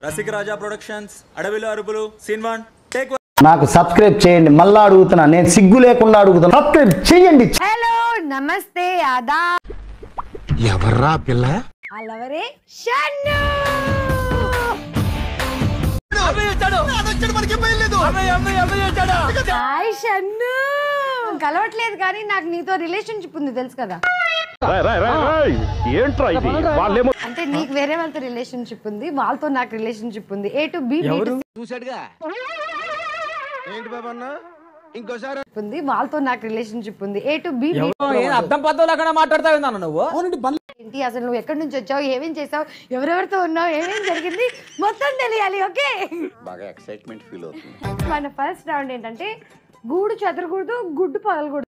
రసిక రాజా productions అడవిలో అరుపులు scene 1 take 1 నాకు సబ్స్క్రైబ్ చేయండి మళ్ళా అడుగుతున్నా నేను సిగ్గు లేకుండా అడుగుతున్నా సబ్స్క్రైబ్ చేయండి హలో నమస్తే ఆదా ఎవర్రా పిల్ల అలవరే షన్ను హాయ్ షన్ను కలవట్లేదు కానీ నాకు నీతో రిలేషన్షిప్ ఉంది తెలుసు కదా అంటే నీకు వేరే వాళ్ళతో రిలేషన్షిప్ ఉంది వాళ్ళతో నాకు రిలేషన్షిప్ ఉంది ఏ టు బి చూసాడుగా ఏంటి బాబన్న ఇంకోసారి ఉంది వాళ్ళతో నాకు రిలేషన్షిప్ ఉంది ఏ టు బి అర్థం పద్ధతులు మాట్లాడతావు నువ్వు ఏంటి అసలు నువ్వు ఎక్కడి నుంచి వచ్చావు ఏమేం చేసావు ఎవరెవరితో ఉన్నావు ఏమేం జరిగింది మొత్తం తెలియాలి ఓకే బాగా ఎక్సైట్మెంట్ ఫీల్ అవుతుంది మన ఫస్ట్ రౌండ్ ఏంటంటే గూడు చెదరకూడదు గుడ్డు పగలకూడదు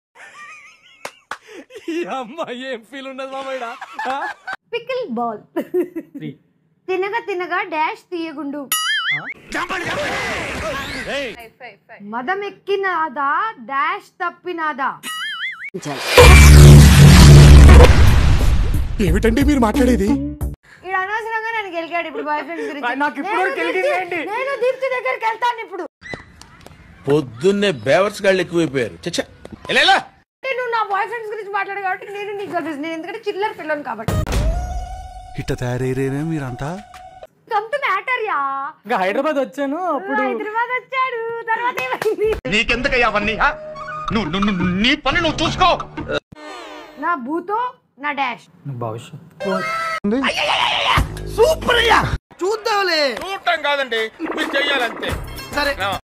ఏం ఫీల్ ఉండదు మామయ్య పికిల్ బాల్ తినగా తినగా డాష్ తీయగుండు మదం ఎక్కినాదా డాష్ తప్పినాదా ఏమిటండి మీరు మాట్లాడేది ఇక్కడ అనవసరంగా నేను గెలికాడు ఇప్పుడు బాయ్ ఫ్రెండ్స్ నాకు ఇప్పుడు గెలిచిందేంటి? నేను దీప్తి దగ్గరికి వెళ్తాను ఇప్పుడు పొద్దున్నే బేవర్స్ గాళ్ళు ఎక్కువైపోయారు చచ్చా ఎలా అంటే నువ్వు నా బాయ్ ఫ్రెండ్స్ గురించి మాట్లాడు కాబట్టి నేను నీ గర్ల్ ఫ్రెండ్స్ నేను ఎందుకంటే చిల్లర పిల్లని కాబట్టి ఇట్ట తయారయ్యేనే మీరంతా కంత మ్యాటర్ యా ఇంకా హైదరాబాద్ వచ్చాను అప్పుడు హైదరాబాద్ వచ్చాడు తర్వాత ఏమైంది నీకెందుకయ్యా అవన్నీ నువ్వు నీ పని నువ్వు చూసుకో నా భూతో నా డాష్ భవిష్యత్ చూడటం కాదండి మీరు చెయ్యాలంతే సరే